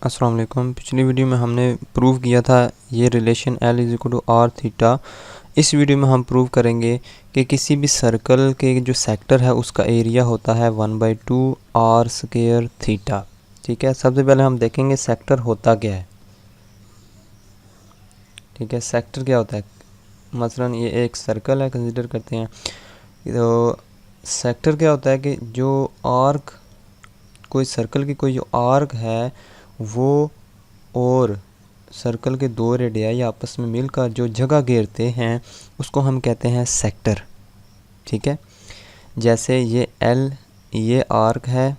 अस्सलाम वालेकुम। पिछली वीडियो में हमने प्रूव किया था ये relation L is equal to R theta. इस वीडियो में हम प्रूव करेंगे कि किसी भी सर्कल के जो सेक्टर है उसका एरिया होता है 1/2 आर स्क्वायर थीटा। ठीक है, सबसे पहले हम देखेंगे सेक्टर होता क्या है। ठीक है, सेक्टर क्या होता है। मसलन ये एक सर्कल है, कंसिडर करते हैं। तो सेक्टर क्या होता है कि जो आर्क, कोई सर्कल की कोई जो आर्क है वो और सर्कल के दो रेडियाई आपस में मिलकर जो जगह घेरते हैं उसको हम कहते हैं सेक्टर। ठीक है, जैसे ये एल, ये आर्क है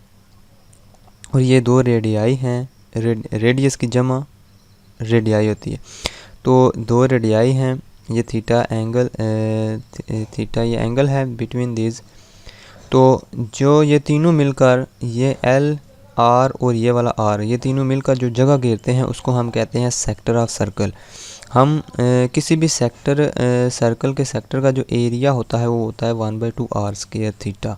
और ये दो रेडियाई हैं। रेडियस की जमा रेडियाई होती है। तो दो रेडियाई हैं, ये थीटा एंगल, थीटा ये एंगल है बिटवीन दीज। तो जो ये तीनों मिलकर, ये एल, आर और ये वाला आर, ये तीनों मिलकर जो जगह घेरते हैं उसको हम कहते हैं सेक्टर ऑफ सर्कल। हम किसी भी सेक्टर, सर्कल के सेक्टर का जो एरिया होता है वो होता है 1/2 आर स्क्वायर थीटा।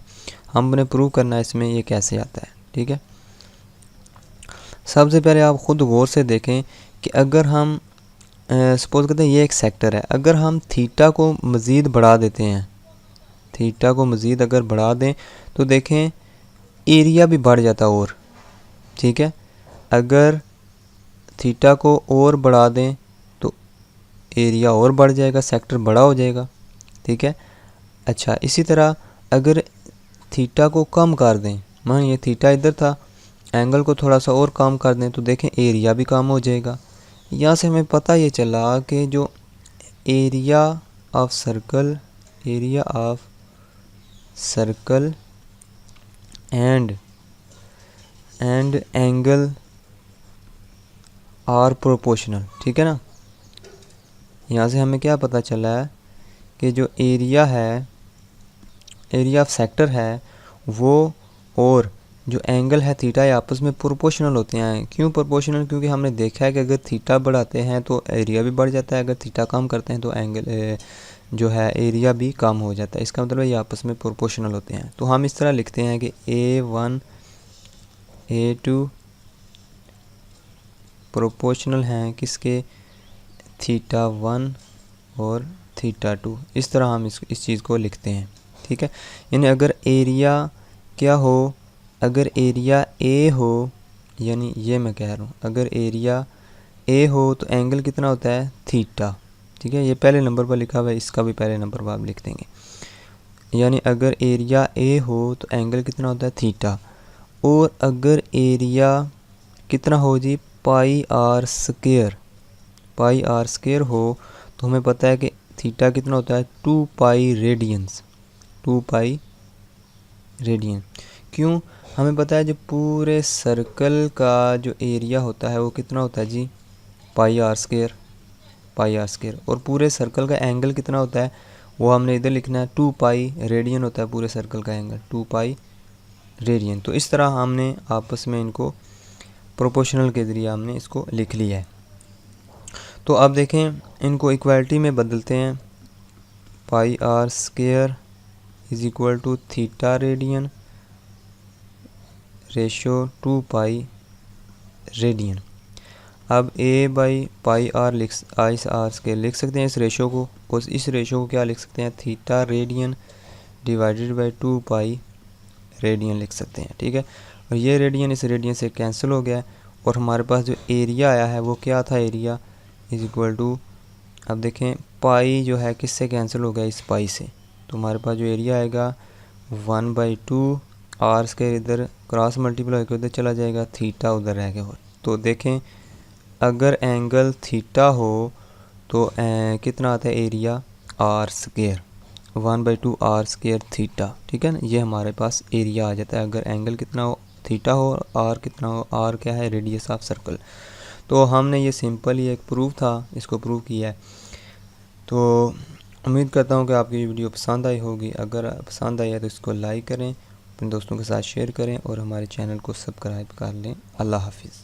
हमने प्रूव करना है इसमें ये कैसे आता है। ठीक है, सबसे पहले आप ख़ुद गौर से देखें कि अगर हम सपोज करते हैं ये एक सेक्टर है, अगर हम थीटा को मज़ीद बढ़ा देते हैं, थीटा को मज़ीद अगर बढ़ा दें तो देखें एरिया भी बढ़ जाता और। ठीक है, अगर थीटा को और बढ़ा दें तो एरिया और बढ़ जाएगा, सेक्टर बड़ा हो जाएगा। ठीक है, अच्छा इसी तरह अगर थीटा को कम कर दें, मान ये थीटा इधर था, एंगल को थोड़ा सा और कम कर दें तो देखें एरिया भी कम हो जाएगा। यहाँ से हमें पता ये चला कि जो area of circle, area of circle and angle are proportional. ठीक है ना, यहाँ से हमें क्या पता चला है कि जो एरिया है, एरिया ऑफ सेक्टर है वो और जो एंगल है थीटा ये आपस में प्रोपोर्शनल होते हैं। क्यों प्रोपोर्शनल? क्योंकि हमने देखा है कि अगर थीटा बढ़ाते हैं तो एरिया भी बढ़ जाता है, अगर थीटा कम करते हैं तो एंगल जो है एरिया भी कम हो जाता है। इसका मतलब ये आपस में प्रोपोर्शनल होते हैं। तो हम इस तरह लिखते हैं कि A1 A2 प्रोपोर्शनल हैं किसके, थीटा 1 और थीटा 2। इस तरह हम इस चीज़ को लिखते हैं। ठीक है, यानी अगर एरिया क्या हो, अगर एरिया ए हो, यानी ये मैं कह रहा हूँ अगर एरिया ए हो तो एंगल कितना होता है, थीटा। ठीक है, ये पहले नंबर पर लिखा हुआ है, इसका भी पहले नंबर पर आप लिख देंगे। यानी अगर एरिया ए हो तो एंगल कितना होता है, थीटा। और अगर एरिया कितना हो जी, pi r square, pi r square हो तो हमें पता है कि थीटा कितना होता है, 2 पाई रेडियंस, 2 पाई रेडियन। क्यों? हमें पता है जो पूरे सर्कल का जो एरिया होता है वो कितना होता है जी, pi r square, pi r square. और पूरे सर्कल का एंगल कितना होता है वो हमने इधर लिखना है, 2 पाई रेडियन होता है पूरे सर्कल का एंगल, 2 पाई रेडियन। तो इस तरह हमने आपस में इनको प्रोपोर्शनल के ज़रिए हमने इसको लिख लिया है। तो अब देखें इनको इक्वालिटी में बदलते हैं। Pi r square is equal to theta radian ratio 2 pi radian. अब a by pi r i r square लिख सकते हैं इस रेशो को, और इस रेशो को क्या लिख सकते हैं, theta radian divided by 2 pi radian लिख सकते हैं। ठीक है, और ये रेडियन इस रेडियन से कैंसिल हो गया है और हमारे पास जो एरिया आया है वो क्या था, एरिया इज इक्वल टू, अब देखें पाई जो है किससे कैंसिल हो गया, इस पाई से। तो हमारे पास जो एरिया आएगा 1/2 आर स्क्वायर, इधर क्रॉस मल्टीप्लाई होकर उधर चला जाएगा, थीटा उधर रह गया। तो देखें अगर एंगल थीटा हो तो कितना आता है area, R square, 1/2 R square theta. ठीक है ना, ये हमारे पास एरिया आ जाता है अगर एंगल कितना हो, थीटा हो, आर कितना हो, आर क्या है, रेडियस ऑफ सर्कल। तो हमने ये सिंपल ही एक प्रूफ था, इसको प्रूव किया है। तो उम्मीद करता हूँ कि आपकी ये वीडियो पसंद आई होगी। अगर पसंद आई है तो इसको लाइक करें, अपने दोस्तों के साथ शेयर करें और हमारे चैनल को सब्सक्राइब कर लें। अल्लाह हाफिज़।